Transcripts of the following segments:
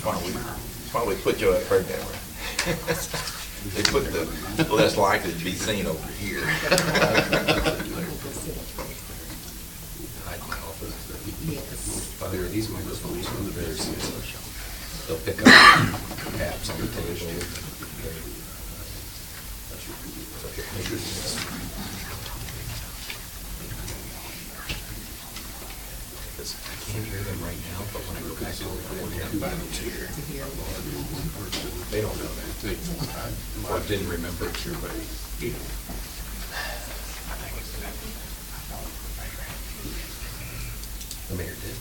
Why we put you at her camera? They put the less likely to be seen over here. There are these microphones on the very center. They'll pick up apps on the table. I can't hear them right now, but when I go back over here, they don't know that. Or didn't remember it's your buddy. The mayor did.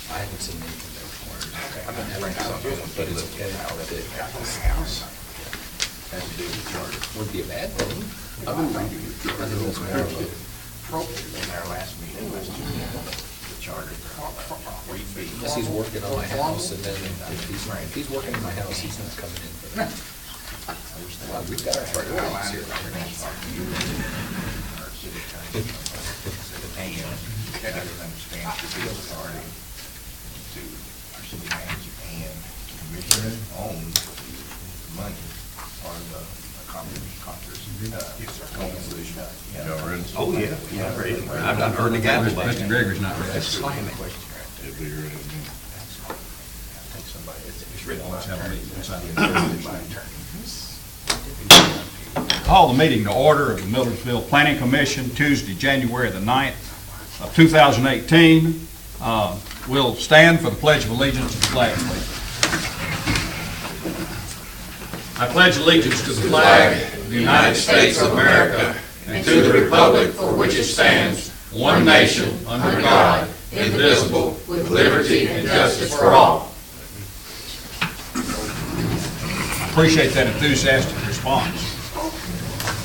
I haven't seen anything that requires. I've been having something, but it's okay. Has to do with the charter. Wouldn't be a bad thing. I've been reading the charter. I think that's more of a Appropriate in our last meeting was the charter. Unless he's working on my house, and then if he's working on my house, he's not coming in for that. Well, we've got our charter rights here. I didn't understand the bill authority to our city manager and commissioner own money or the compensation. Oh, yeah. I've not heard the gavel. Mr. Gregory's not ready. That's slam it. It'll be ready. I think somebody, it's written Let's have a meeting. Let's have a by attorney. Call the meeting to order of the Millersville Planning Commission, Tuesday, January the 9th of 2018. We'll stand for the Pledge of Allegiance to the flag, please. I pledge allegiance to the flag of the United States of America and to the republic for which it stands, one nation, under God, indivisible, with liberty and justice for all. I appreciate that enthusiastic response.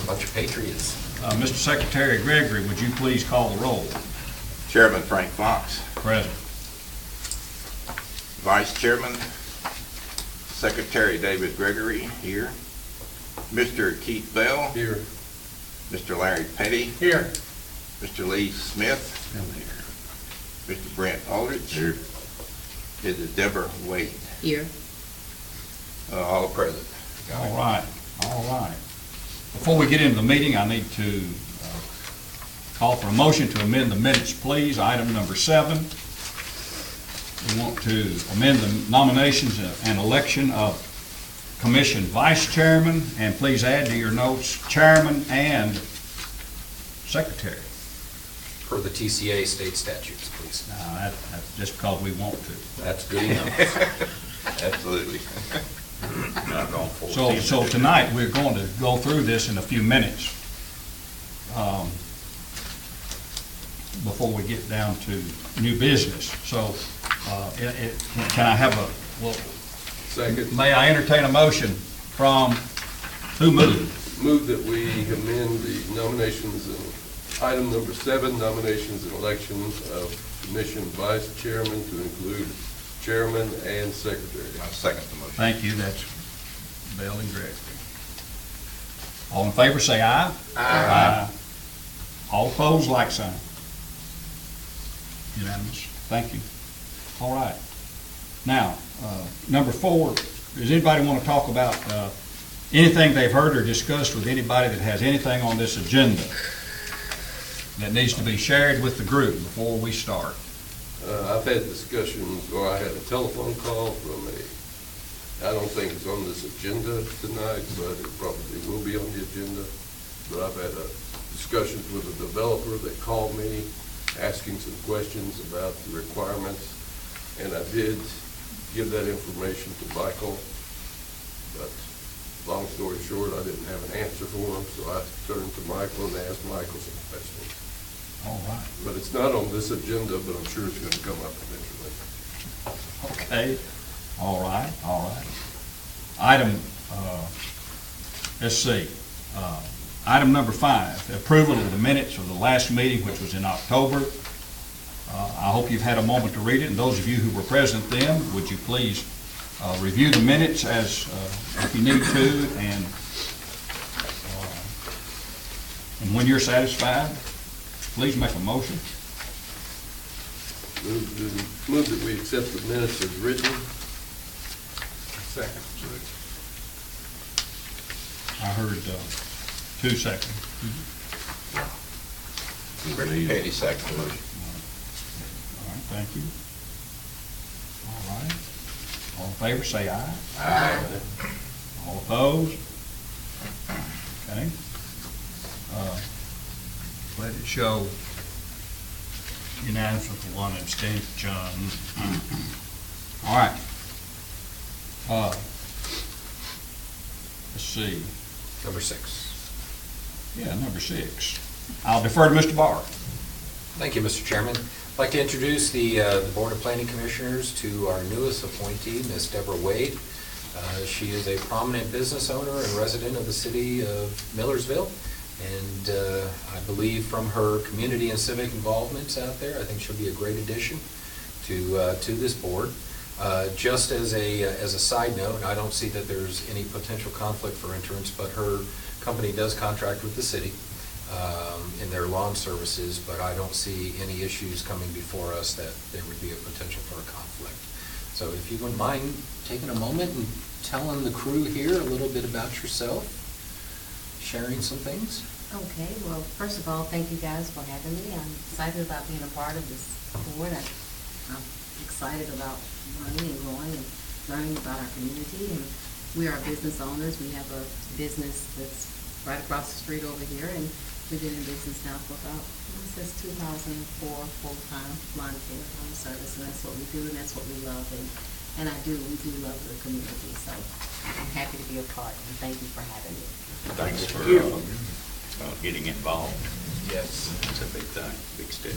Bunch of patriots. Mr. Secretary Gregory, would you please call the roll? Chairman Frank Fox, Present. Vice Chairman, Secretary David Gregory here, Mr. Keith Bell, Here. Mr. Larry Petty, Here. Mr. Lee Smith, Mr. Brent Aldridge, here. Is Deborah Wade, Here. all present. All right, all right. Before we get into the meeting, I need to call for a motion to amend the minutes, please. Item number 7. We want to amend the nominations and election of commission vice chairman, and please add to your notes, chairman and secretary. Per the TCA state statutes, please. Now, that's just because we want to. That's good enough. Absolutely. So tonight, we're going to go through this in a few minutes before we get down to new business. So can I have Second. may I entertain a motion from, who moved? Move that we amend the nominations in item number 7, nominations and elections of commission vice chairman to include chairman and secretary. I second the motion. Thank you, that's Bell and Gregory. All in favor, say aye. Aye. All opposed, like sign. Unanimous. Thank you. All right. Now, number 4, does anybody want to talk about anything they've heard or discussed with anybody that has anything on this agenda that needs to be shared with the group before we start? I've had discussions, or I had a telephone call from I don't think it's on this agenda tonight, but it probably will be on the agenda. But I've had discussions with a developer that called me asking some questions about the requirements, and I did give that information to Michael, but long story short, I didn't have an answer for him, so I turned to Michael and asked Michael some questions. All right. But it's not on this agenda, but I'm sure it's going to come up eventually. Okay. All right, all right. Item, let's see. Item number 5, approval of the minutes of the last meeting, which was in October. I hope you've had a moment to read it, and those of you who were present then, would you please review the minutes as if you need to, and when you're satisfied, please make a motion. Move that we accept the minutes as written. Second. I heard 2 seconds. Rick Petty, second motion. All right, thank you. All right. All in favor, say aye. Aye. All opposed? Okay. Let it show unanimous with 1 abstention. All right. Let's see. Number 6. Yeah, number 6. I'll defer to Mr. Barr. Thank you, Mr. Chairman. I'd like to introduce the Board of Planning Commissioners to our newest appointee, Ms. Deborah Wade. She is a prominent business owner and resident of the city of Millersville. And I believe from her community and civic involvements out there, I think she'll be a great addition to this board. Just as a side note, I don't see that there's any potential conflict for interest, but her company does contract with the city in their lawn services, but I don't see any issues coming before us that there would be a potential for a conflict. So if you wouldn't mind taking a moment and telling the crew here a little bit about yourself, sharing some things. Okay, well, first of all, thank you guys for having me. I'm excited about being a part of this board. I'm excited about learning and growing and learning about our community. And we are business owners. We have a business that's right across the street over here, and we've been in business now for about, since 2004, full-time lawn care home service, and that's what we do, and that's what we love. And we do love the community, so I'm happy to be a part, and thank you for having me. Thanks for getting involved. Yes. It's a big thing, big step.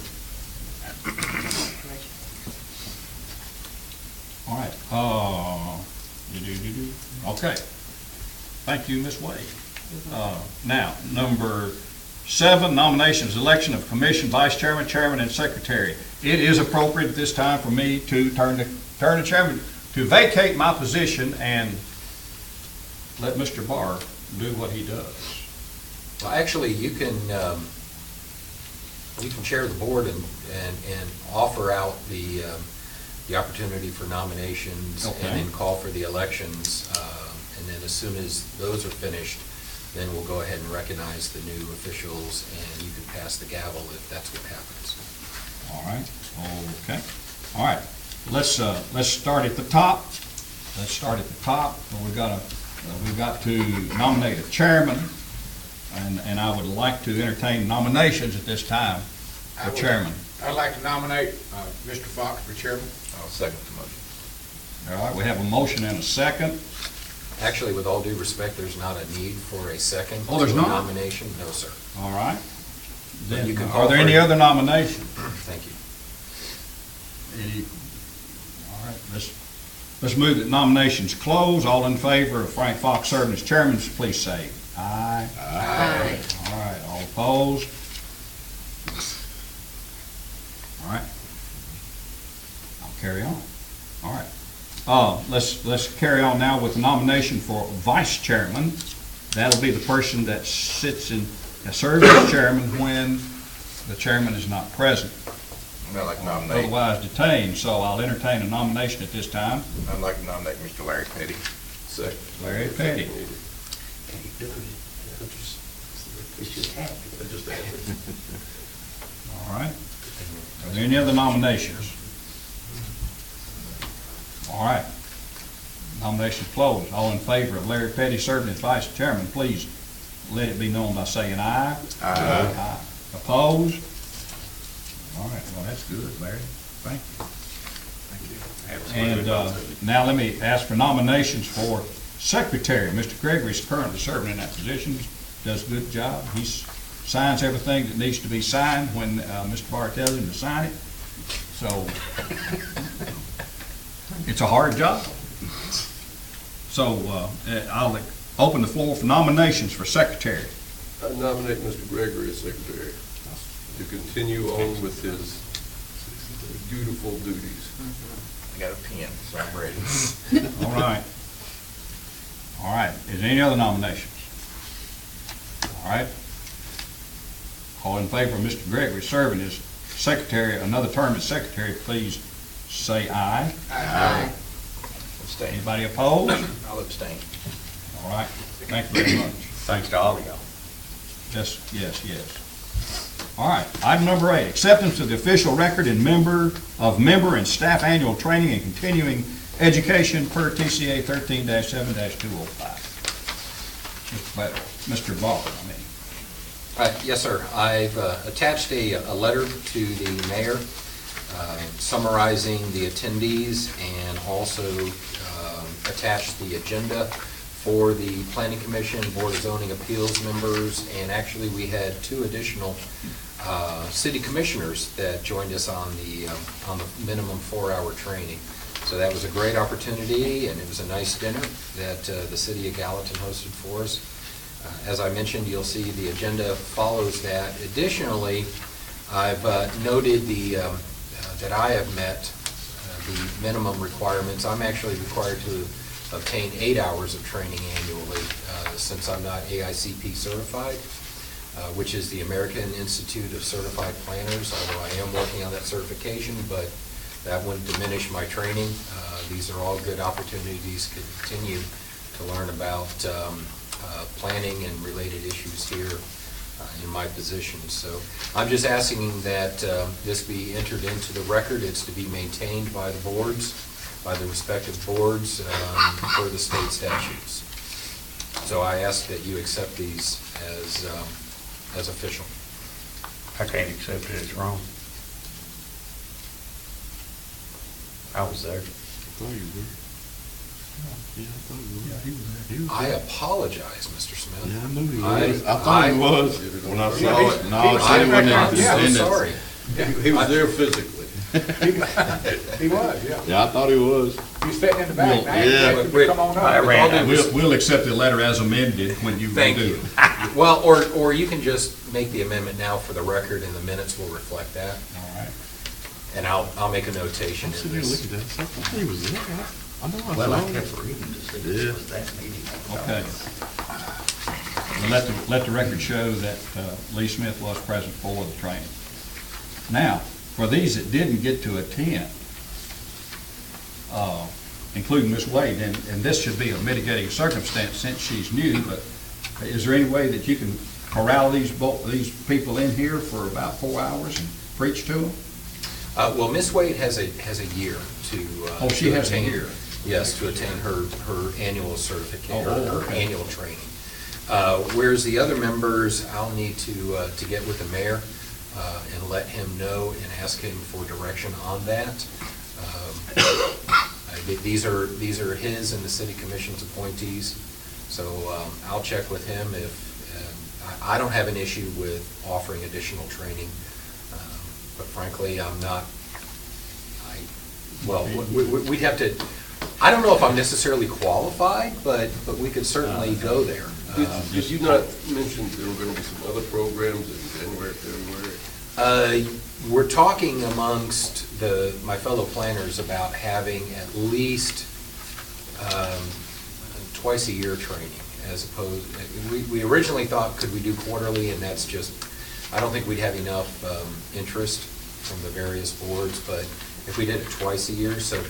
All right. Okay. Thank you, Ms. Wade. Now, number 7, nominations, election of commission, vice chairman, chairman, and secretary. It is appropriate at this time for me to turn the chairman to vacate my position and let Mr. Barr do what he does. Well, actually, you can chair the board and offer out the opportunity for nominations, Okay. and then call for the elections. And then as soon as those are finished, then we'll go ahead and recognize the new officials, and you can pass the gavel if that's what happens. All right. Okay. All right. Let's start at the top. We've got to nominate a chairman, and I would like to entertain nominations at this time for chairman. I'd like to nominate Mr. Fox for chairman. I'll second the motion. All right, we have a motion and a second. Actually, with all due respect, there's not a need for a second. Oh, there's to a not? nomination. No, sir. All right. Then, You can are call there for any it. other nominations? Thank you. All right, let's move that nominations close. All in favor of Frank Fox serving as chairman, please say aye. Aye. All right, all opposed? All right. I'll carry on. All right. Let's carry on now with the nomination for vice chairman. That'll be the person that serves as chairman when the chairman is not present, I'd like to nominate, otherwise detained. So I'll entertain a nomination at this time. I'd like to nominate Mr. Larry Petty. Second. Larry Petty. All right. Are there any other nominations? All right. Nominations closed. All in favor of Larry Petty serving as vice chairman, please let it be known by saying aye. Aye. Opposed? All right, well, that's good, Larry. Thank you. And now let me ask for nominations for secretary. Mr. Gregory is currently serving in that position, does a good job. He signs everything that needs to be signed when Mr. Barr tells him to sign it. So it's a hard job. So I'll open the floor for nominations for secretary. I nominate Mr. Gregory as secretary to continue on with his dutiful duties. I got a pen, so I'm ready. All right. All right, is there any other nominations? All right. All in favor of Mr. Gregory serving as secretary, another term as secretary, please say aye. Aye. Abstain. Anybody opposed? I'll abstain. All right, thank you very much. Thanks to all of y'all. Yes. All right, item number 8, acceptance of the official record and member and staff annual training and continuing education per TCA 13-7-205. Mr. Barber, Yes, sir. I've attached a letter to the mayor summarizing the attendees and also attached the agenda for the Planning Commission, Board of Zoning Appeals members, and actually we had 2 additional city commissioners that joined us on the minimum 4-hour training. So that was a great opportunity, and it was a nice dinner that the city of Gallatin hosted for us. As I mentioned, you'll see the agenda follows that. Additionally, I've noted that I have met the minimum requirements. I'm actually required to obtain 8 hours of training annually since I'm not AICP certified, which is the American Institute of Certified Planners, although I am working on that certification, but that wouldn't diminish my training. These are all good opportunities to continue to learn about planning and related issues here in my position. So I'm just asking that this be entered into the record. It's to be maintained by the boards, by the respective boards for the state statutes. So I ask that you accept these as official. I can't accept it as wrong. I was there. I apologize, Mr. Smith. Yeah, I knew he I- was. I thought he was when I saw it. No, I said he wasn't in I'm so attendance. sorry. He was there physically. He was, yeah. Yeah, I thought he was. He was sitting in the back. Now he Yeah. asked him to come on I up. ran out. We'll accept the letter as amended when you Thank do. you. Well, or you can just make the amendment now for the record, and the minutes will reflect that. All right. And I'll make a notation I'm in sitting there this. looking at that. I thought he was there. I know I Well, I saw him. kept reading to see Yeah. if it was that meeting. Okay. We'll let the record show that Lee Smith was present for the training. Now, for these that didn't get to attend, including Ms. Wade, and this should be a mitigating circumstance since she's new, but is there any way that you can corral these people in here for about 4 hours and preach to them? Well, Ms. Wade has a year to. Oh, she to has a attain- year. Yes, to attain her annual certificate, Oh, her okay. annual training. Whereas the other members, I'll need to get with the mayor and let him know and ask him for direction on that. These are his and the city commission's appointees, so I'll check with him if, I don't have an issue with offering additional training, but frankly, I'm not, we'd have to, I don't know if I'm necessarily qualified, but we could certainly go there. Did you not mention there were going to be some other programs in January, February? We're talking amongst my fellow planners about having at least twice a year training, as opposed, we originally thought, could we do quarterly, and that's just, I don't think we'd have enough interest from the various boards, but if we did it twice a year, so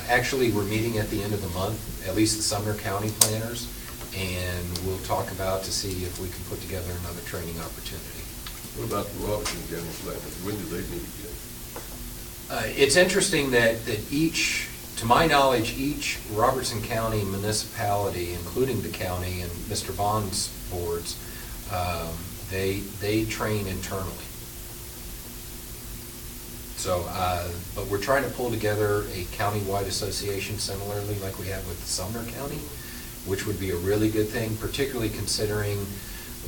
actually, we're meeting at the end of the month, at least the Sumner County planners, and we'll talk about to see if we can put together another training opportunity. What about the Robertson County planners? When do they meet again? It's interesting that each, to my knowledge, each Robertson County municipality, including the county and Mr. Bond's boards, they train internally. So, but we're trying to pull together a countywide association similarly like we have with Sumner County, which would be a really good thing, particularly considering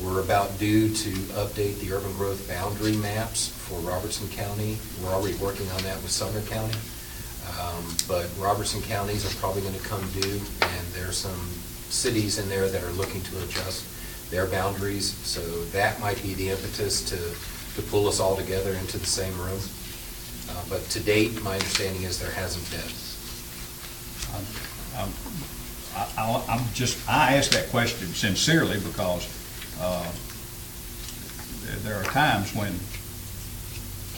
we're about due to update the urban growth boundary maps for Robertson County. We're already working on that with Sumner County. But Robertson counties are probably going to come due, and there's some cities in there that are looking to adjust their boundaries. So that might be the impetus to pull us all together into the same room. But to date, my understanding is there hasn't been. I ask that question sincerely because there are times when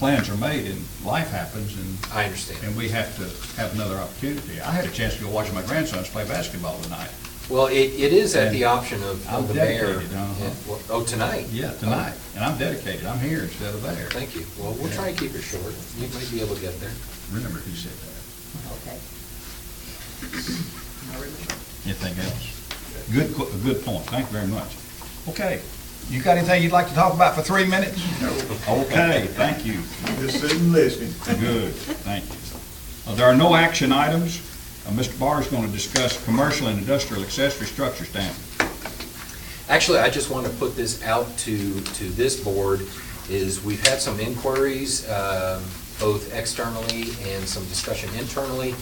plans are made and life happens and I understand. and we have to have another opportunity. I had a chance to go watch my grandsons play basketball tonight. Well, it is at the And option of I'm the mayor. dedicated, uh-huh. Oh, tonight? Yeah, tonight. And I'm dedicated. I'm here instead of there. Thank you. Well, we'll try and keep it short. You might be able to get there. Remember who said that. Okay. Anything else? Good point. Thank you very much. Okay. You got anything you'd like to talk about for 3 minutes? Okay, thank you. Just sitting and listening. Good, thank you. There are no action items. Mr. Barr is going to discuss commercial and industrial accessory structure standards. Actually, I just want to put this out to this board, is we've had some inquiries, both externally and some discussion internally,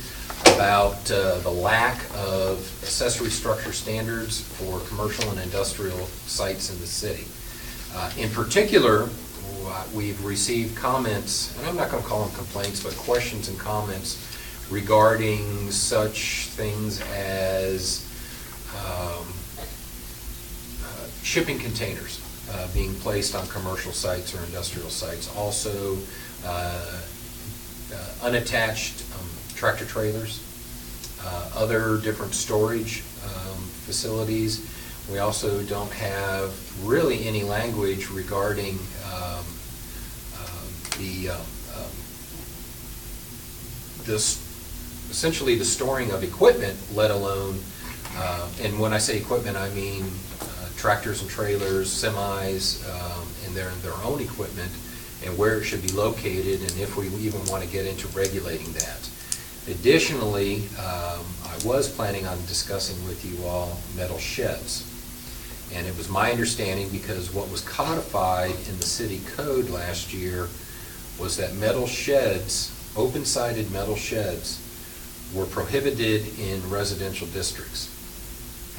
about the lack of accessory structure standards for commercial and industrial sites in the city. In particular, we've received comments, and I'm not going to call them complaints, but questions and comments regarding such things as shipping containers being placed on commercial sites or industrial sites. Also, unattached tractor trailers, other different storage facilities. We also don't have really any language regarding essentially the storing of equipment, let alone, and when I say equipment, I mean tractors and trailers, semis, and their own equipment, and where it should be located, and if we even want to get into regulating that. Additionally, I was planning on discussing with you all metal sheds. And it was my understanding, because what was codified in the city code last year was that metal sheds, open-sided metal sheds, were prohibited in residential districts.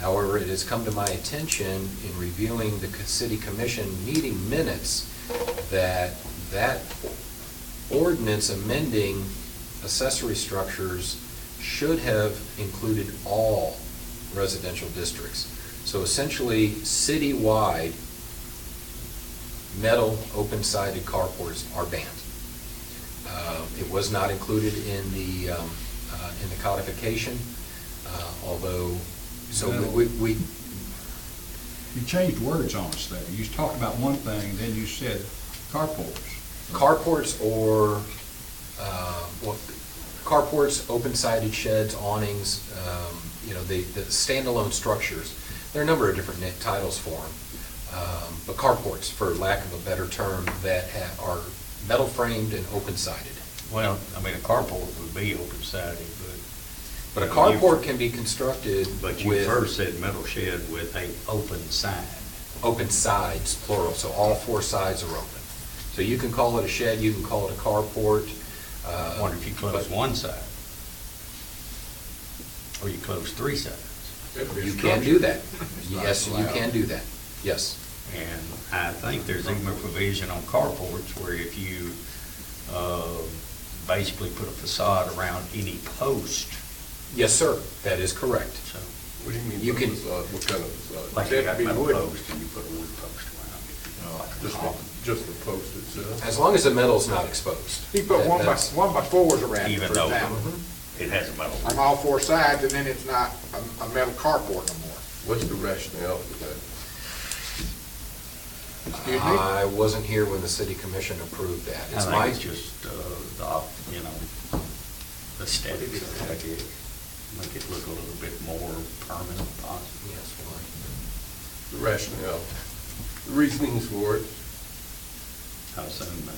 However, it has come to my attention in reviewing the city commission meeting minutes that ordinance amending accessory structures should have included all residential districts. So essentially, citywide, metal open-sided carports are banned. It was not included in the codification, although, so we You changed words on us there. You talked about one thing, then you said carports. carports or, carports, open-sided sheds, awnings, the standalone structures. There are a number of different titles for them, but carports, for lack of a better term, that are metal-framed and open-sided. Well, I mean, a carport would be open-sided, But a carport can be constructed but you with first said metal shed with a open side. open sides, plural, so all four sides are open. So you can call it a shed, you can call it a carport. I wonder if you close but one side, or you close three sides. You can do that. Yes, you can do that, yes. And I think there's even a provision on carports where if you basically put a facade around any post, Yes, sir, that is correct. so, What do you mean You put a can- facade? What kind of facade? like you got be metal wood. post and you put a wood post around it. Just the post itself? As long as the metal's not exposed. You put one by, That's- 1x4s around it, Even for though example, it has a metal. on all four sides, and then it's not a metal carport no more. What's the rationale for that? Excuse me? I wasn't here when the city commission approved that. I It's think my, it's just, the aesthetics of it, make it look a little bit more permanent, possibly. yes, The rationale, the reasonings for it? I assume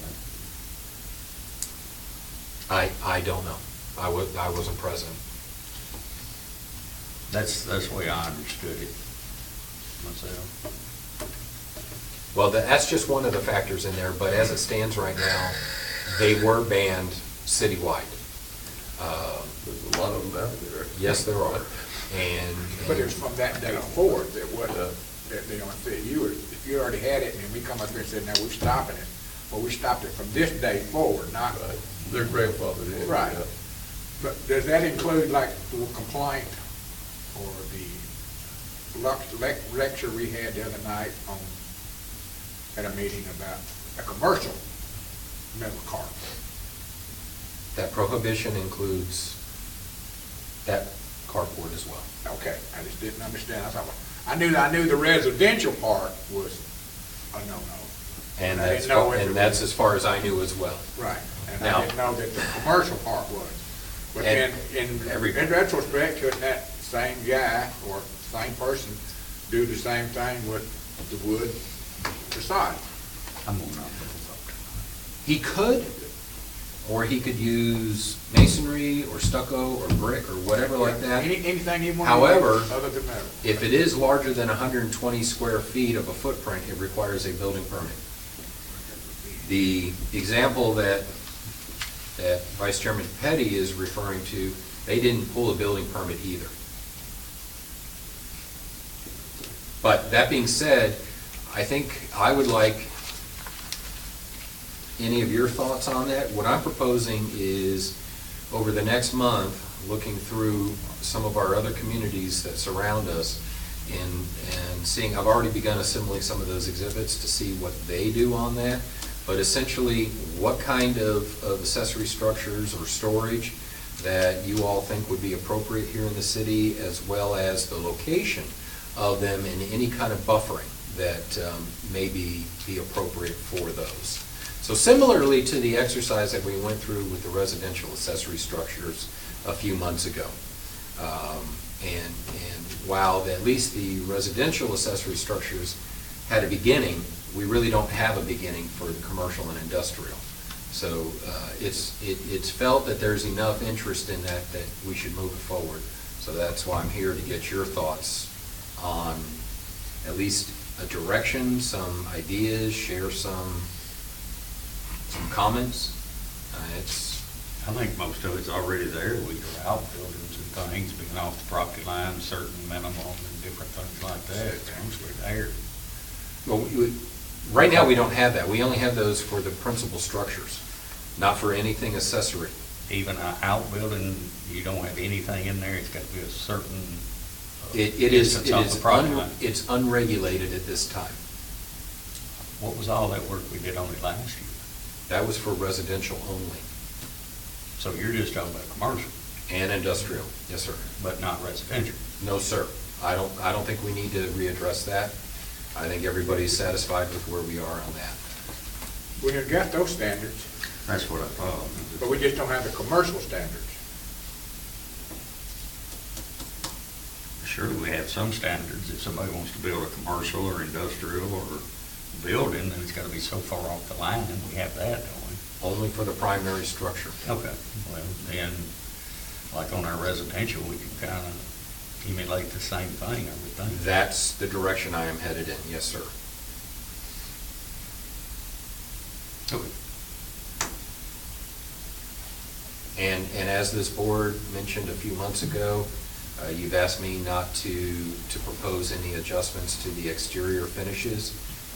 I don't know. I wasn't present. that's the way I understood it myself. Well, that's just one of the factors in there, but as it stands right now, they were banned citywide. There's a lot of them out there. Yes, there are. And. But it was from that day forward that wasn't, that they don't say, if you already had it, and then we come up here and said, now we're stopping it. Well, we stopped it from this day forward, not, Right. They're grandfathered in. right. yeah. But does that include like the complaint or the lecture we had the other night at a meeting about a commercial metal carport. That prohibition includes that carport as well. Okay, I just didn't understand. I knew the residential part was a no-no. And I that's, didn't know if it and that's was- as far as I knew as well. Right, and Now- I didn't know that the commercial part was. But And in retrospect, couldn't that same guy or same person do the same thing with the wood facade? I'm gonna not put this up. He could, or he could use masonry or stucco or brick or whatever like that. Anything you want. However, Other than metal. If it is larger than 120 square feet of a footprint, it requires a building permit. The example that Vice Chairman Petty is referring to, they didn't pull a building permit either. But that being said, I think I would like any of your thoughts on that. What I'm proposing is, over the next month, looking through some of our other communities that surround us and seeing, I've already begun assembling some of those exhibits to see what they do on that. But essentially, what kind of accessory structures or storage that you all think would be appropriate here in the city, as well as the location of them and any kind of buffering that may be appropriate for those. So similarly to the exercise that we went through with the residential accessory structures a few months ago. And while at least the residential accessory structures had a beginning, we really don't have a beginning for the commercial and industrial. So it's felt that there's enough interest in that we should move it forward. So that's why I'm here to get your thoughts on at least a direction, some ideas, share some comments. I think most of it's already there. We are outbuildings and things, being off the property line, certain minimum and different things like that. It's mostly there. Well, right now, we don't have that. We only have those for the principal structures, not for anything accessory. Even an outbuilding, you don't have anything in there. It's got to be a certain It is distance off the property line. it's unregulated at this time. What was all that work we did on it last year? That was for residential only So you're just talking about commercial, and industrial. Yes, sir. but not residential. No, sir. I don't think we need to readdress that. I think everybody's satisfied with where we are on that. We have got those standards, That's what I thought. but we just don't have the commercial standards. Surely we have some standards. If somebody wants to build a commercial or industrial or building, then it's got to be so far off the line, and we have that, don't we? Only for the primary structure. Okay, well, then, like on our residential, we can kind of emulate the same thing, I would think. That's the direction I am headed in. Yes, sir. Okay. And as this board mentioned a few months ago, you've asked me not to propose any adjustments to the exterior finishes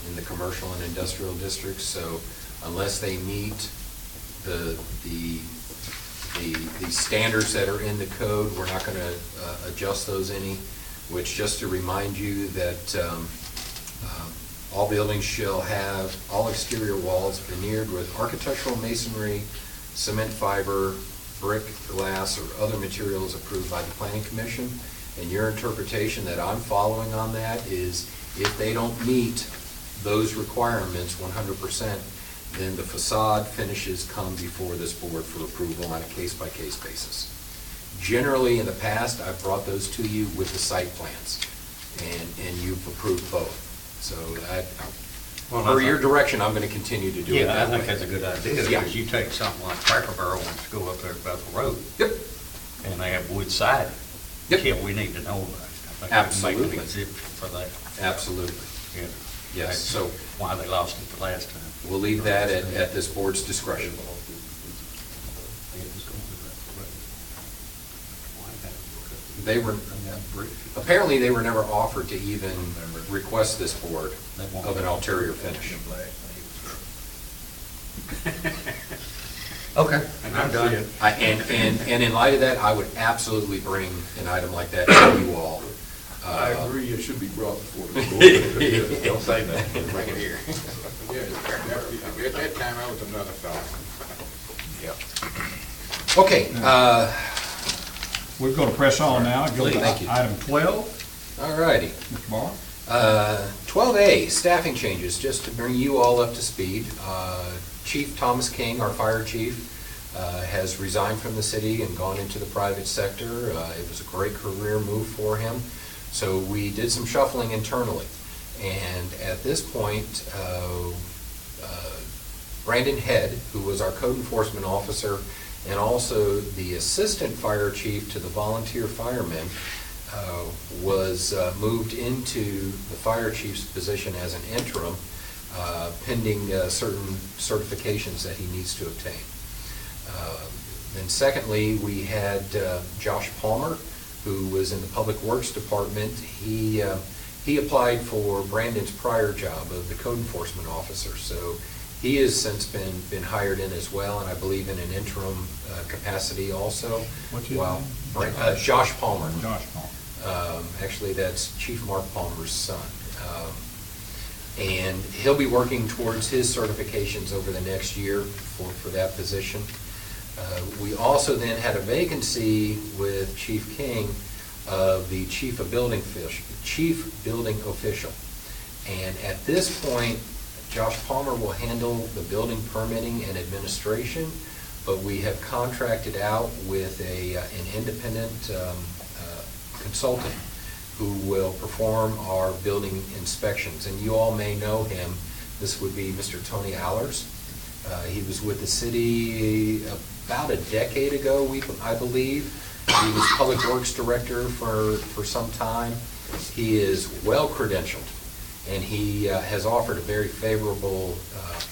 in the commercial and industrial districts. So unless they meet the standards that are in the code, we're not going to adjust those any, which, just to remind you that all buildings shall have all exterior walls veneered with architectural masonry, cement fiber, brick, glass, or other materials approved by the Planning Commission. And your interpretation that I'm following on that is, if they don't meet those requirements 100%, then the facade finishes come before this board for approval on a case-by-case basis. Generally, in the past, I've brought those to you with the site plans, and you've approved both. So per your direction, I'm going to continue to do it Yeah, I that way. think that's a good idea, Yeah. because you take something like Cracker Barrel wants to go up there about the road, Yep. and they have wood siding. Yep. Yeah, we need to know about it. I think we can Absolutely. make an exhibit for that. Absolutely. Yeah. Yes, That's so why they lost it the last time. we'll leave that at this board's discretion. Apparently, they were never offered to even request this board of an ulterior finish. Okay. I'm done. And in light of that, I would absolutely bring an item like that to you all. I agree, it should be brought before the board. Don't say that. Bring it here. Yeah, at that time, I was another thought. Yep. Okay, We're going to press on now. Go to Thank you. item 12, all righty. Mr. Barr. 12A, staffing changes, just to bring you all up to speed. Chief Thomas King, our fire chief, has resigned from the city and gone into the private sector. It was a great career move for him. So we did some shuffling internally. And at this point, Brandon Head, who was our code enforcement officer and also the assistant fire chief to the volunteer firemen, was moved into the fire chief's position as an interim, pending certain certifications that he needs to obtain. Then secondly, we had Josh Palmer, who was in the Public Works Department. He applied for Brandon's prior job of the code enforcement officer, so he has since been hired in as well, and I believe in an interim capacity also. What's his Well, name? Josh Palmer. Josh Palmer. Actually, that's Chief Mark Palmer's son. And he'll be working towards his certifications over the next year for that position. We also then had a vacancy with Chief King of the chief building official. And at this point, Josh Palmer will handle the building permitting and administration, but we have contracted out with an independent consultant who will perform our building inspections. And you all may know him. This would be Mr. Tony Allers. He was with the city about a decade ago, I believe. He was Public Works Director for some time. He is well credentialed, and he has offered a very favorable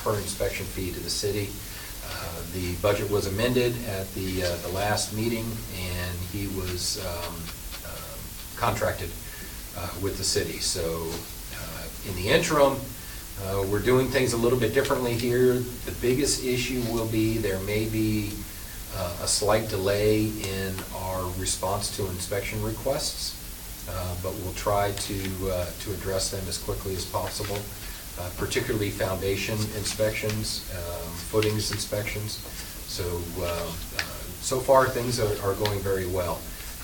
per inspection fee to the city. The budget was amended at the last meeting, and he was contracted with the city. So in the interim, we're doing things a little bit differently here. The biggest issue will be there may be a slight delay in our response to inspection requests, but we'll try to address them as quickly as possible, particularly foundation inspections, footings inspections. So far things are going very well.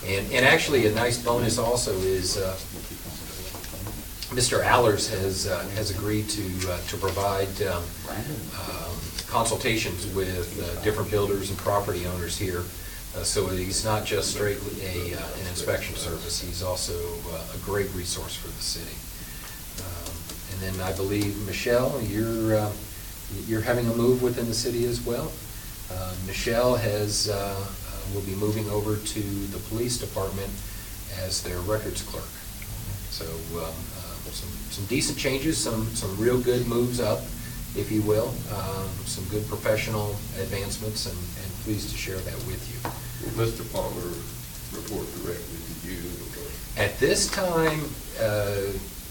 And actually a nice bonus also is Mr. Allers has agreed to provide consultations with different builders and property owners here. So he's not just strictly an inspection service, he's also a great resource for the city. And then I believe, Michelle, you're having a move within the city as well. Michelle will be moving over to the police department as their records clerk. So some decent changes, some real good moves up, if you will, some good professional advancements, and pleased to share that with you. Will Mr. Palmer report directly to you? At this time,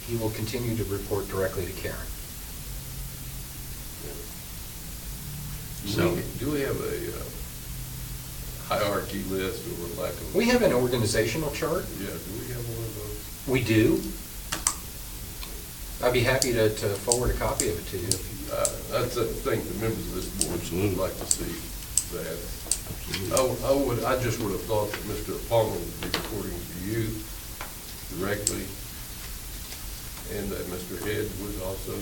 he will continue to report directly to Karen. Do we have a hierarchy list or lack of? We have an organizational chart. Yeah, do we have one of those? We do. I'd be happy to forward a copy of it to you. I think the members of this board would like to see that. I just would have thought that Mr. Palmer would be reporting to you directly, and that Mr. Head would also.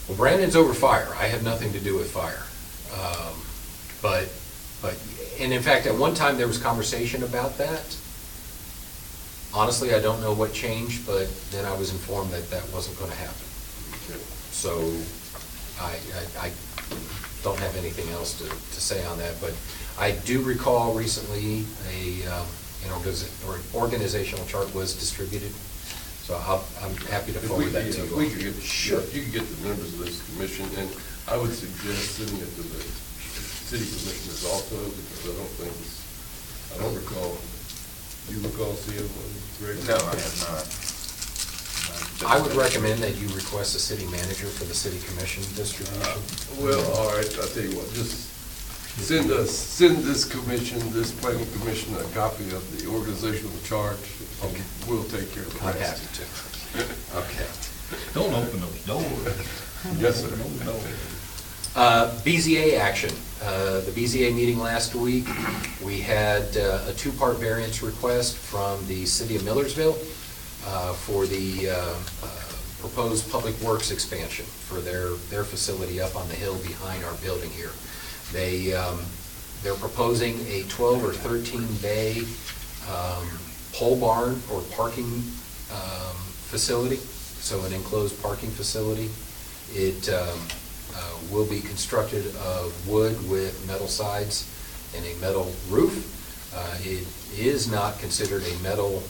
Well, Brandon's over fire. I have nothing to do with fire. And in fact, at one time there was conversation about that. Honestly, I don't know what changed, but then I was informed that that wasn't going to happen. Okay. So I don't have anything else to say on that, but I do recall recently an organizational chart was distributed, so I'm happy to forward that to you. Sure. You can get the members of this commission, and I would suggest sending it to the city commissioners also, because I don't recall. Do you recall seeing one, Greg? No, I have not. I would recommend that you request a city manager for the city commission distribution. Well, all right, I'll tell you what, just send this commission, this planning commission, a copy of the organizational chart, and we'll take care of the I'm rest. happy to. Okay. Don't open those doors. Yes, sir. BZA action. The BZA meeting last week, we had a two-part variance request from the city of Millersville for the proposed public works expansion for their facility up on the hill behind our building here. They're proposing a 12 or 13 bay pole barn or parking facility, so an enclosed parking facility. It will be constructed of wood with metal sides and a metal roof. It is not considered a metal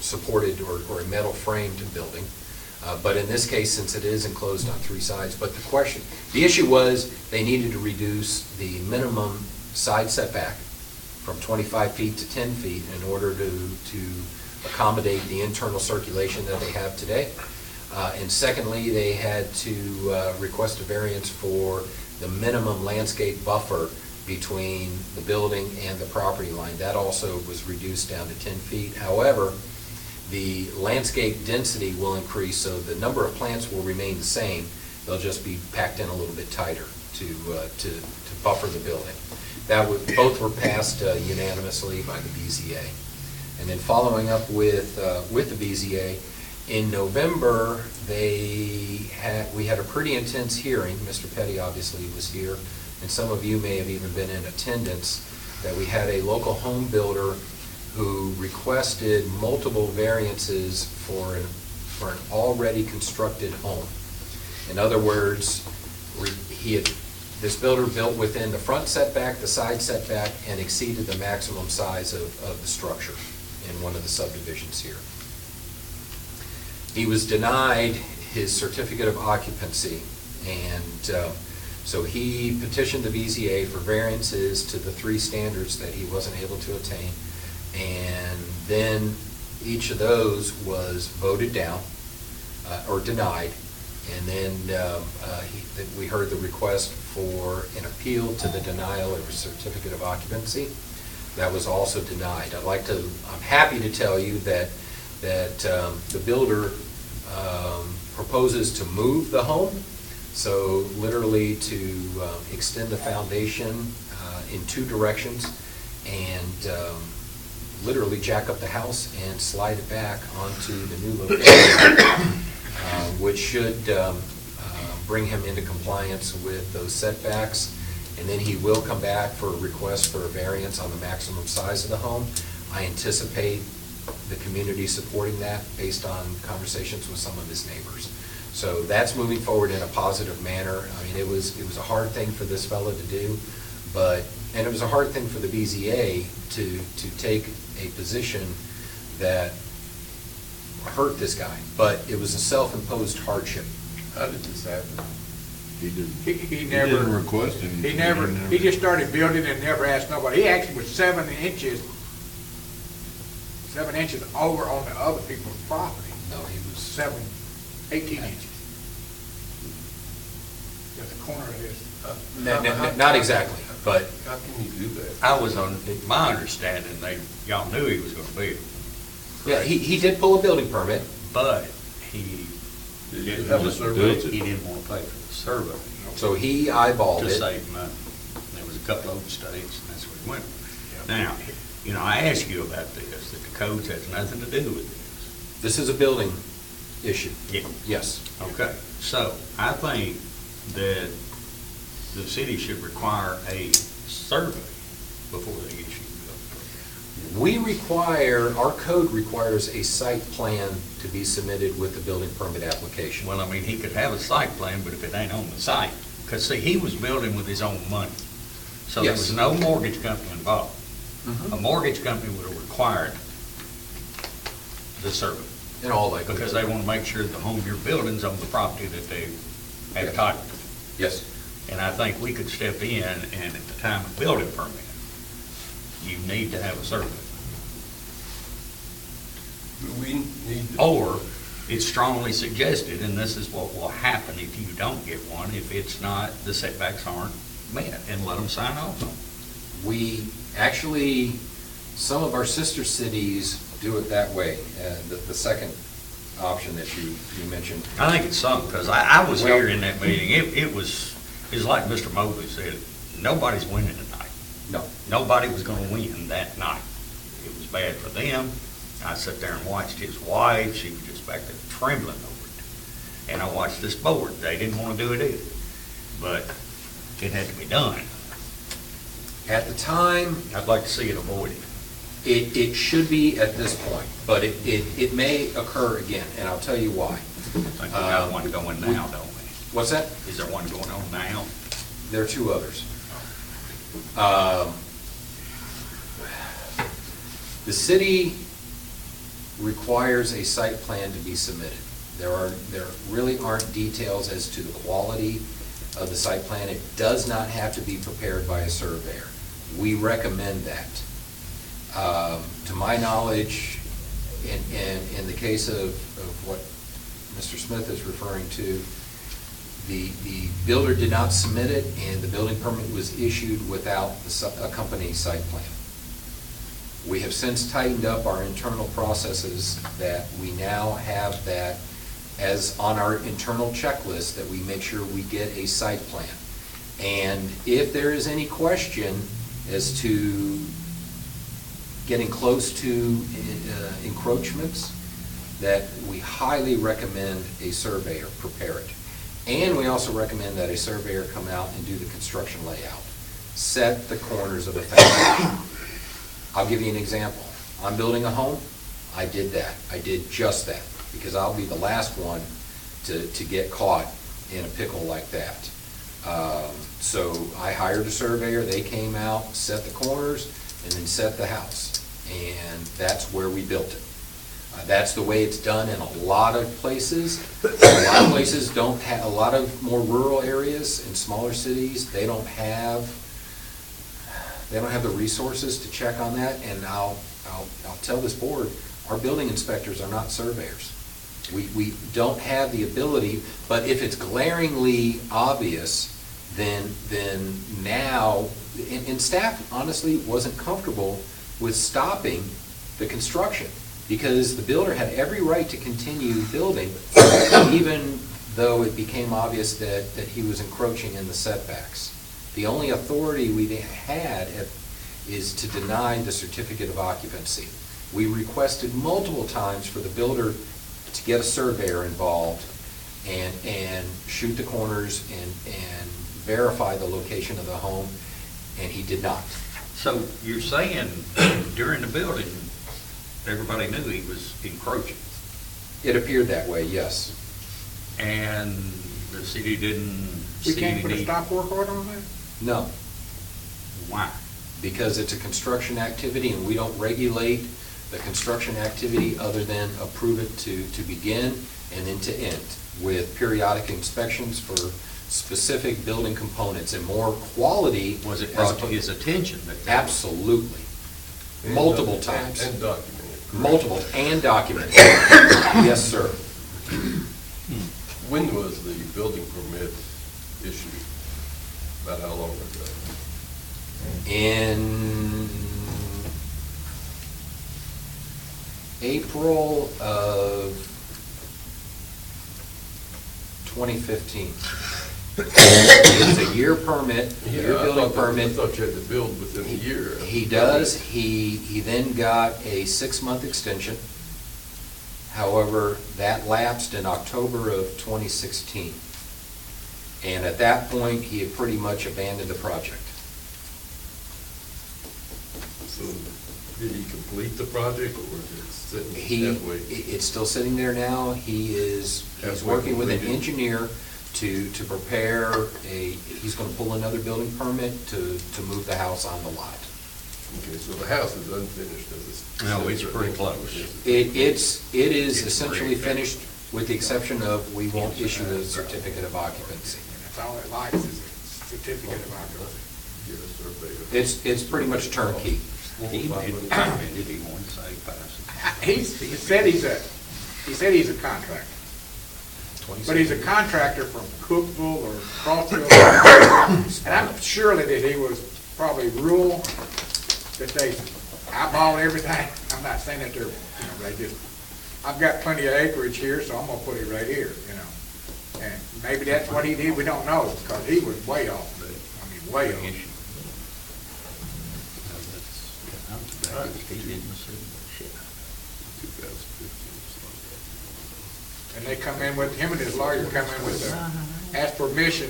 supported or a metal framed building. But in this case, since it is enclosed on three sides, but the issue was they needed to reduce the minimum side setback from 25 feet to 10 feet in order to accommodate the internal circulation that they have today. And secondly, they had to request a variance for the minimum landscape buffer between the building and the property line. That also was reduced down to 10 feet. However, the landscape density will increase, so the number of plants will remain the same. They'll just be packed in a little bit tighter to buffer the building. Both were passed unanimously by the BZA. And then following up with the BZA, in November, we had a pretty intense hearing. Mr. Petty obviously was here, and some of you may have even been in attendance, that we had a local home builder who requested multiple variances for an already constructed home. In other words, this builder built within the front setback, the side setback, and exceeded the maximum size of the structure in one of the subdivisions here. He was denied his certificate of occupancy, and so he petitioned the BZA for variances to the three standards that he wasn't able to attain, and then each of those was voted down or denied, and then we heard the request for an appeal to the denial of a certificate of occupancy. That was also denied. I'm happy to tell you that the builder proposes to move the home, so literally to extend the foundation in two directions and literally jack up the house and slide it back onto the new location, which should bring him into compliance with those setbacks. And then he will come back for a request for a variance on the maximum size of the home. I anticipate the community supporting that based on conversations with some of his neighbors. So that's moving forward in a positive manner. I mean, it was a hard thing for this fellow to do, and it was a hard thing for the BZA to take a position that hurt this guy, but it was a self-imposed hardship. How did this happen? He never. He didn't request anything. He just started building and never asked nobody. He actually was 7 inches over on the other people's property. No, he was 18 inches. At the corner of his. not exactly, but How can you do that? I was on, my understanding, y'all knew he was gonna build. yeah, he did pull a building permit. But he Did you didn't have a want survey? he didn't want to pay for the survey So he eyeballed to it. save money. There was a couple of states, and that's what he went with. Now, I asked you about this, that the codes has nothing to do with this. This is a building issue. Yeah. Yes. Okay, so I think that the city should require a survey before they issue the Our code requires a site plan to be submitted with the building permit application. Well, I mean, he could have a site plan, but if it ain't on the site, because see, he was building with his own money. So there was Yes. no mortgage company involved. Mhm. A mortgage company would have required the survey, In all likelihood. because they want to make sure the home you're building's on the property that they have title to. Yes. And I think we could step in, and at the time of building permit, you need to have a survey. We need to. Or it's strongly suggested, and this is what will happen if you don't get one, if it's not, the setbacks aren't met, and let them sign off on it. We actually, some of our sister cities do it that way. The second option that you mentioned. I think it's something, because I was here in that meeting. It was like Mr. Mobley said, nobody's winning tonight. No. Nobody was gonna win that night. It was bad for them. I sat there and watched his wife. She was just back there trembling over it. And I watched this board. They didn't want to do it either. But it had to be done. At the time, I'd like to see it avoided. it should be at this point, but it may occur again, and I'll tell you why. I think we got one going now, don't we? What's that? Is there one going on now? There are two others. The city requires a site plan to be submitted. There really aren't details as to the quality of the site plan. It does not have to be prepared by a surveyor. We recommend that. To my knowledge, in the case of what Mr. Smith is referring to, the builder did not submit it, and the building permit was issued without the accompanying site plan. We have since tightened up our internal processes that we now have that as on our internal checklist, that we make sure we get a site plan. And if there is any question as to getting close to encroachments, that we highly recommend a surveyor prepare it. And we also recommend that a surveyor come out and do the construction layout, set the corners of the foundation. I'll give you an example. I'm building a home. I did that. I did just that, because I'll be the last one to get caught in a pickle like that. So I hired a surveyor. They came out, set the corners, and then set the house. And that's where we built it. That's the way it's done in a lot of places. A lot of places don't have, a lot of more rural areas in smaller cities, they don't have the resources to check on that. And I'll tell this board, our building inspectors are not surveyors. We don't have the ability, but if it's glaringly obvious, then now, and staff honestly wasn't comfortable with stopping the construction, because the builder had every right to continue building, even though it became obvious that he was encroaching in the setbacks. The only authority we had is to deny the certificate of occupancy. We requested multiple times for the builder to get a surveyor involved and shoot the corners and verify the location of the home, and he did not. So you're saying during the building, everybody knew he was encroaching, It appeared that way, yes. and the city didn't We see can't any put a need? stop work order on that? No, Why? because it's a construction activity, and we don't regulate the construction activity other than approve it to begin and then to end, with periodic inspections for specific building components and more quality. Was it as brought to opposed- his attention that? Absolutely. Multiple times. And documented. Multiple and documented. Yes, sir. When was the building permit issued? About how long ago? In April of 2015. It's a year permit, a year building I permit. thought you had to build within a year. He does. He then got a 6-month extension. However, that lapsed in October of 2016. And at that point, he had pretty much abandoned the project. So did he complete the project, or was it sitting halfway? It's still sitting there now. He's Halfway working with an completed. engineer to prepare he's gonna pull another building permit to move the house on the lot. Okay, so the house is unfinished as it's. No, it's pretty close. It is It's essentially pretty finished, with the exception of we won't issue a certificate of occupancy. And that's all it likes is a certificate of occupancy. Get a surveyor. It's pretty much turnkey. He didn't recommend it, he wanted to say pass it. He said he's a contractor. But he's a contractor from Cookville or Crossville. And I'm surely that he was probably rural, that they eyeball everything. I'm not saying that they're, they just I've got plenty of acreage here, so I'm gonna put it right here, you know. And maybe that's what he did, we don't know, because he was way off. I mean, way off. And they come in with, him and his lawyer come in with, ask permission,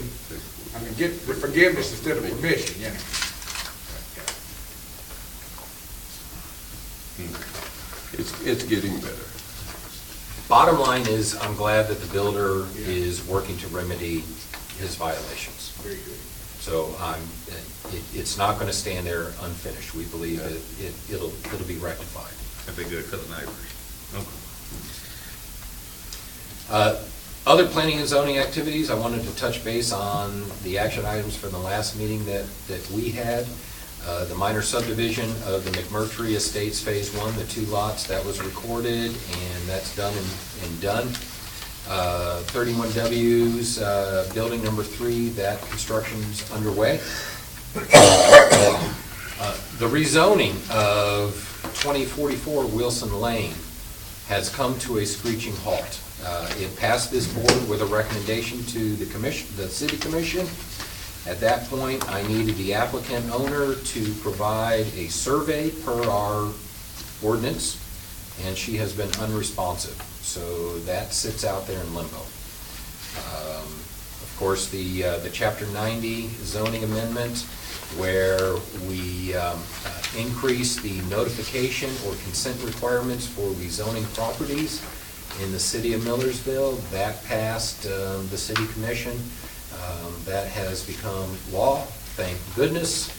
I mean, get forgiveness instead of permission, you know. It's getting better. Bottom line is, I'm glad that the builder is working to remedy his violations. Very good. So it's not going to stand there unfinished. We believe that it'll be rectified. That'd be good for the neighbors. Other planning and zoning activities, I wanted to touch base on the action items from the last meeting that we had. The minor subdivision of the McMurtry Estates Phase 1, the 2 lots, that was recorded, and that's done and done. 31W's building number 3, that construction's underway. The rezoning of 2044 Wilson Lane has come to a screeching halt. It passed this board with a recommendation to the commission, the city commission. At that point, I needed the applicant owner to provide a survey per our ordinance, and she has been unresponsive. So that sits out there in limbo. Of course, the Chapter 90 zoning amendment, where we increase the notification or consent requirements for rezoning properties in the city of Millersville, that passed the city commission. That has become law, thank goodness,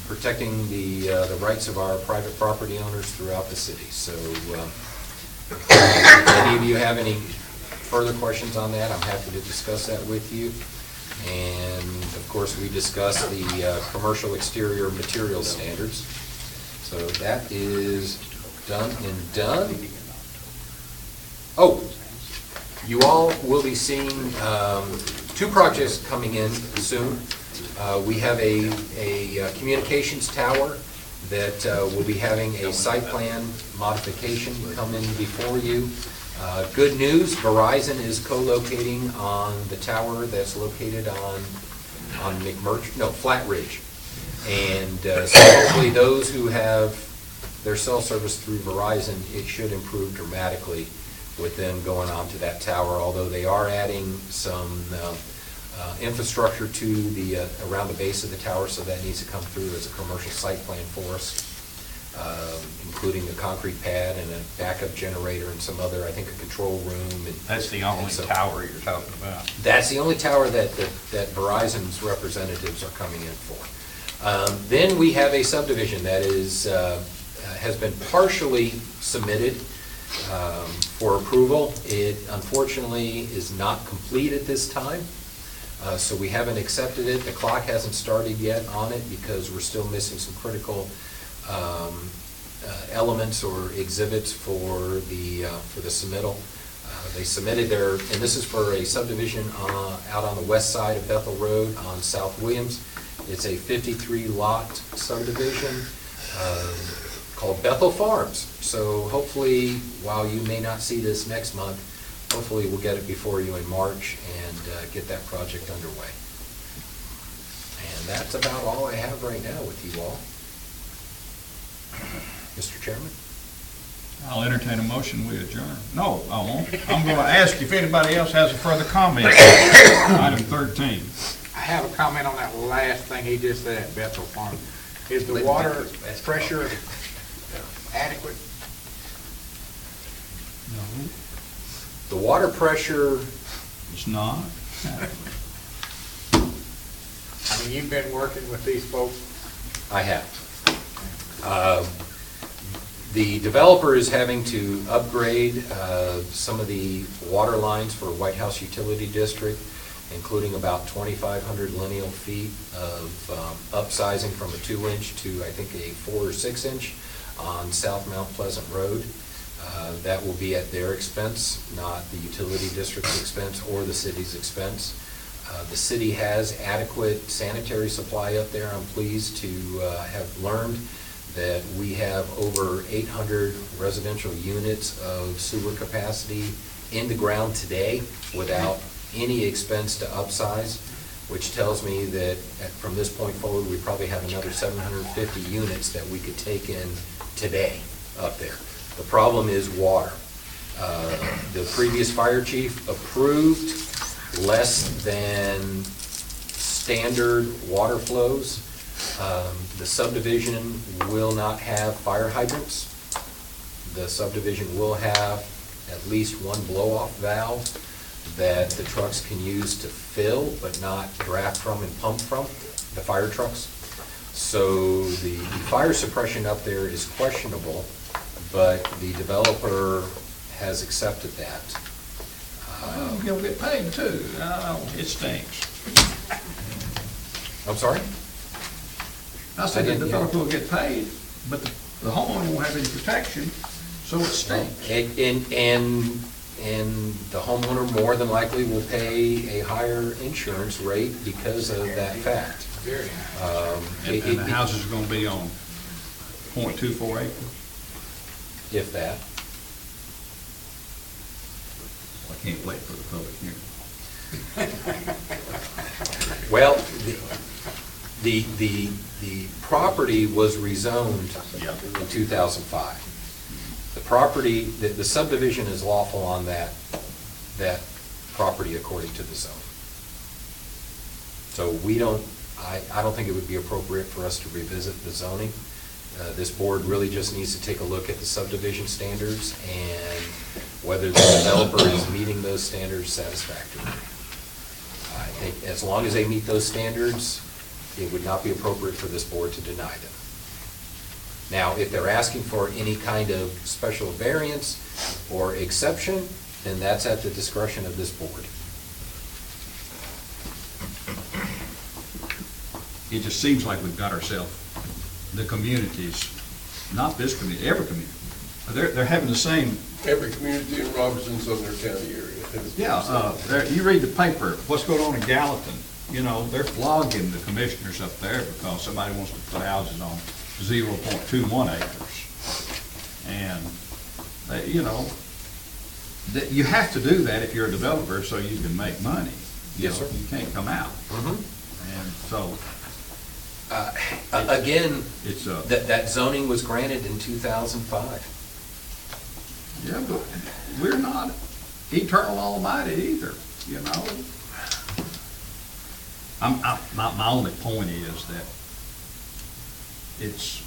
protecting the rights of our private property owners throughout the city. So if any of you have any further questions on that, I'm happy to discuss that with you. And of course, we discussed the commercial exterior materials standards. So that is done and done. Oh, you all will be seeing 2 projects coming in soon. We have a communications tower that will be having a site plan modification come in before you. Good news, Verizon is co-locating on the tower that's located on Flat Ridge. And so hopefully those who have their cell service through Verizon, it should improve dramatically with them going on to that tower, although they are adding some infrastructure to the around the base of the tower, so that needs to come through as a commercial site plan for us, including a concrete pad and a backup generator and some other, I think, a control room. That's the only tower you're talking about? That's the only tower that Verizon's representatives are coming in for. Then we have a subdivision that has been partially submitted for approval. It unfortunately is not complete at this time, so we haven't accepted it. The clock hasn't started yet on it because we're still missing some critical elements or exhibits for the submittal. They submitted and this is for a subdivision out on the west side of Bethel Road on South Williams. It's a 53-lot subdivision called Bethel Farms. So hopefully, while you may not see this next month, hopefully we'll get it before you in March and get that project underway. And that's about all I have right now with you all. Mr. Chairman? I'll entertain a motion, we adjourn. No, I won't. I'm going to ask if anybody else has a further comment. Item 13. I have a comment on that last thing he just said, Bethel Farm. Is the water pressure adequate? No, The water pressure, it's not. I mean, you've been working with these folks. I have. The developer is having to upgrade some of the water lines for White House Utility District, including about 2,500 lineal feet of upsizing from a 2-inch to, I think, a 4 or 6-inch on South Mount Pleasant Road. That will be at their expense, not the utility district's expense or the city's expense. The city has adequate sanitary supply up there. I'm pleased to have learned that we have over 800 residential units of sewer capacity in the ground today without any expense to upsize, which tells me that from this point forward, we probably have another 750 units that we could take in today up there. The problem is water. The previous fire chief approved less than standard water flows. The subdivision will not have fire hydrants. The subdivision will have at least one blow-off valve that the trucks can use to fill, but not draft from and pump from, the fire trucks. So the fire suppression up there is questionable, but the developer has accepted that. You'll get paid too. It stinks. I'm sorry? I said the developer will get paid, but the homeowner won't have any protection, so it stinks. And the homeowner more than likely will pay a higher insurance rate because of that fact. Very high. And the houses are gonna be on .24 acres. If that. I can't wait for the public hearing. Well, the property was rezoned in 2005. The property, the subdivision is lawful on that property according to the zone. So I don't think it would be appropriate for us to revisit the zoning. This board really just needs to take a look at the subdivision standards and whether the developer is meeting those standards satisfactorily. I think as long as they meet those standards, it would not be appropriate for this board to deny them. Now, if they're asking for any kind of special variance or exception, then that's at the discretion of this board. It just seems like we've got ourselves, the communities, not this community, every community, they're having the same. Every community in Robertson, Sumner County area. You read the paper, what's going on in Gallatin, they're flogging the commissioners up there because somebody wants to put houses on 0.21 acres. And, that you have to do that if you're a developer so you can make money. Yes, sir. You can't come out. Mm-hmm. And so, Again, it's that zoning was granted in 2005. yeah, but we're not eternal almighty either, My only point is that it's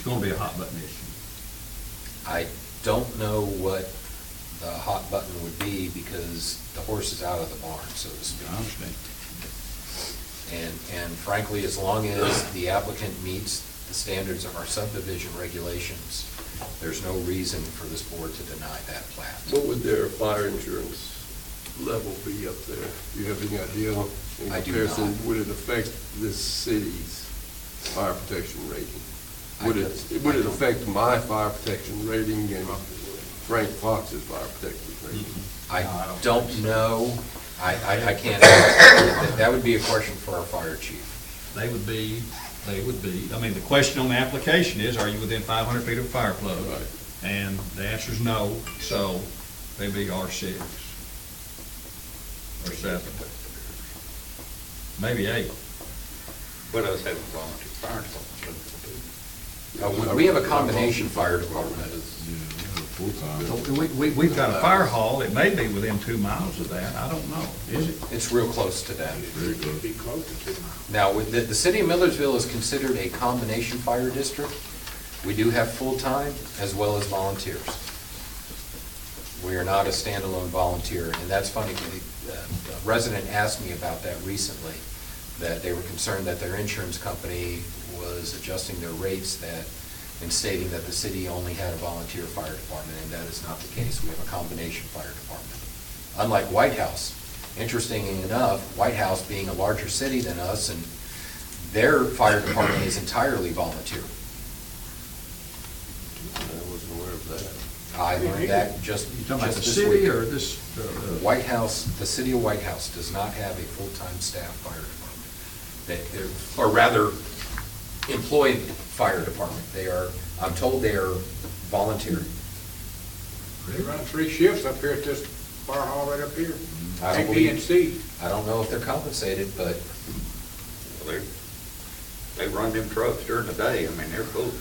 gonna be a hot button issue. I don't know what the hot button would be because the horse is out of the barn, so to speak. I understand. And frankly, as long as the applicant meets the standards of our subdivision regulations, there's no reason for this board to deny that plat. What would their fire insurance level be up there? Do you have any idea? In I do comparison, not. would it affect this city's fire protection rating? Would I it don't. affect my fire protection rating and Frank Fox's fire protection rating? I don't know. I can't, that would be a question for our fire chief. They would be, I mean, the question on the application is, are you within 500 feet of a fire plug? Right. And the answer is no, so they'd be R6 or 7, maybe 8. What else have volunteer fire department? We have a combination fire department. We've got a fire hall, it may be within 2 miles of that, I don't know, is it? It's real close to that. It'd be close to 2 miles. Now, the city of Millersville is considered a combination fire district. We do have full-time as well as volunteers. We are not a standalone volunteer, and that's funny, a resident asked me about that recently, that they were concerned that their insurance company was adjusting their rates and stating that the city only had a volunteer fire department, and that is not the case. We have a combination fire department. Unlike White House, interestingly enough, White House being a larger city than us, and their fire department is entirely volunteer. I wasn't aware of that. I learned that just You talking about the this city week. or this? White House, the city of White House does not have a full-time staff fire department. Or rather, employed fire department. They are, I'm told they are volunteer. They run 3 shifts up here at this fire hall right up here. I don't A, B, and believe- C. I don't know if they're compensated, but They run them trucks during the day, I mean, they're full. You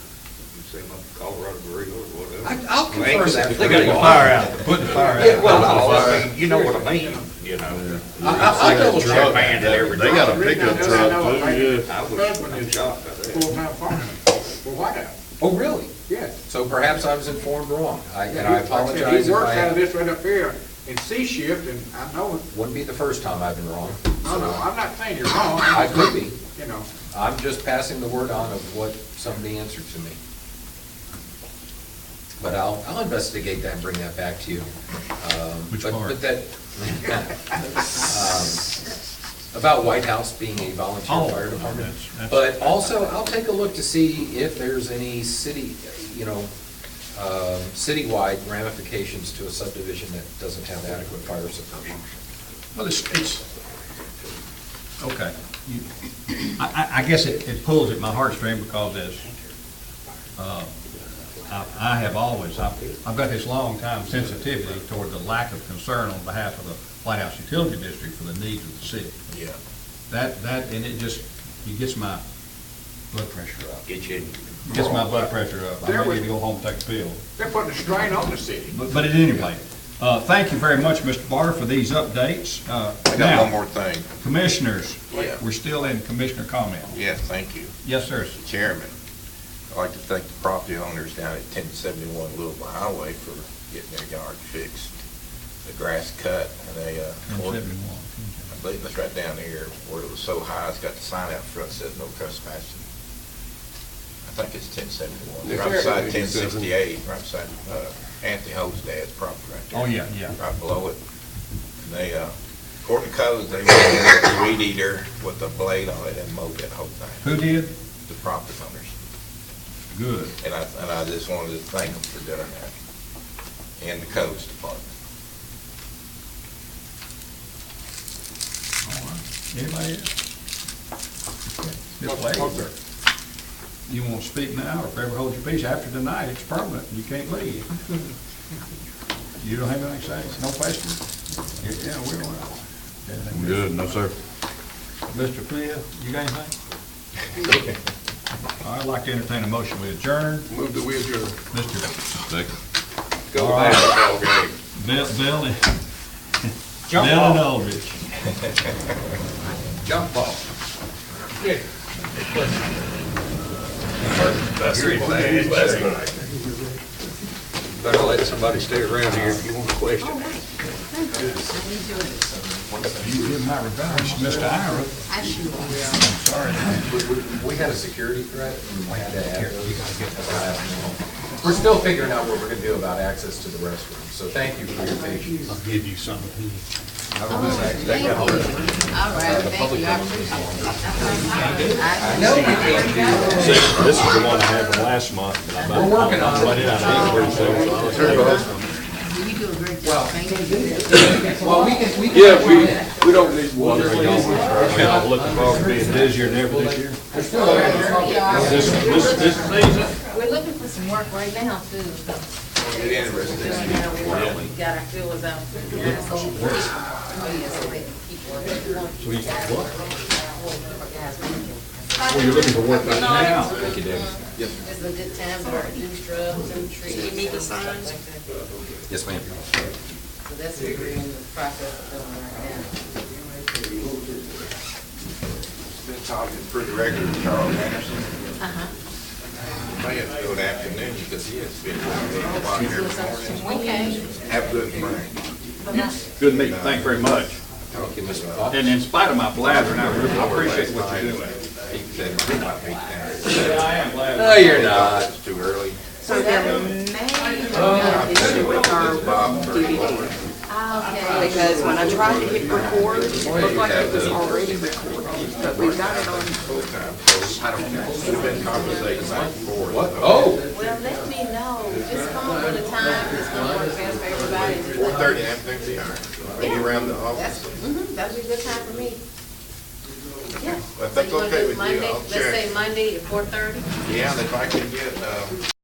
see them up in Colorado Grill or whatever. I'll confirm that. They got Putting the fire out, putting the fire Yeah, out. well, I mean, you know what I mean, you know. I'll double They're check. manned at every They got a time. pickup truck too, yeah. I was I'm shocked by that. Full-time fireman for White House. Oh, really? Yes. So perhaps I was informed wrong. And I Like I said, apologize He if works out of I, this right up here in C shift, and I know, wouldn't be the first time I've been wrong. no, no, I'm not saying you're wrong. I could be. You know, I'm just passing the word on of what somebody answered to me. But I'll investigate that and bring that back to you. Which But part? that, about White House being a volunteer Oh, fire department. that's- But also, I'll take a look to see if there's any city, citywide ramifications to a subdivision that doesn't have adequate fire suppression. Well, it's, okay. I guess it pulls at my heartstring because I have always, I've got this long time sensitivity toward the lack of concern on behalf of the White House Utility District for the needs of the city. Yeah. And it gets my blood pressure up. Gets my blood pressure up. I may need to go home and take a pill. they're putting a strain on the city. But at any rate, thank you very much, Mr. Barter, for these updates. I got Now, one more thing. Commissioners, Yeah. we're still in commissioner comment. Yes, thank you. Yes, sir. Mr. Chairman, I'd like to thank the property owners down at 1071 Louisville Highway for getting their yard fixed. The grass cut, and they, I 1071. believe it's right down here where it was so high, it's got the sign out front that says no trespassing. I think it's 1071, Yes, right sir. beside 1068, right beside Anthony Hope's dad's property right there. Oh, yeah, yeah. Right below it. And they, according to code, they went in with a weed eater with a blade on it and mowed that whole thing. Who did? The property owners. Good. And I just wanted to thank them for doing that. And the codes department. All right. Anybody else? No, Ms. Wade, no, sir. you want to speak now, or forever hold your peace? After tonight, it's permanent, you can't leave. You don't have anything to say? No questions? Yeah, we're all right. I'm good, no, sir. Mr. Clea, you got anything? I'd like to entertain a motion, we adjourn. Move that we adjourn. Mr. Second. Go All right. basketball game. Bill and Jump Bill ball. and Aldrich. Jump ball. Better let somebody stay around here if you want a question. You give my regards, Mr. Ira. I should. Sorry. We had a security threat, and we had to add those. We're still figuring out what we're gonna do about access to the restroom, so thank you for your patience. I'll give you something. Thank you. All right, thank you, I appreciate it. I know we can't do This is the one I had from last month. We're working on it. You do a great job, thank you. Well, we can. Yeah, we don't need one. I'm looking forward to being busier than ever this year. We're looking for some work right now, too. Get interested. Doing that work. We got our fillers out. Oh, yes, so they people. Well, you're looking for work right now. Thank you, David. It's a good time to do shrubs and trees. You need the signs? Yes, ma'am. So that's what we're in the process of doing right now. Been talking for the record, Charles Anderson. Uh-huh. May have to go in the afternoon because he has been out here this morning. Okay. Have a good morning. Good meeting, thank you very much. Thank you, Mr. Fox. And in spite of my blathering, I really appreciate what you're doing. He said he might be down. I am blathering. No, you're not. It's too early. So there may be an issue with our DVD, Okay. because when I tried to hit record, it looked like it was already recorded, but we've got it on. Full-time, so I don't know. We've been conversating back and forth. What? Oh, Well, let me know. Just come up with a time that's gonna work best for everybody. 4:30, everything's be all right. Maybe around the office. That'd be a good time for me. Yeah. If So that's you wanna okay do with you, Monday? I'll Let's say check. Monday at 4:30? Yeah, and if I can get,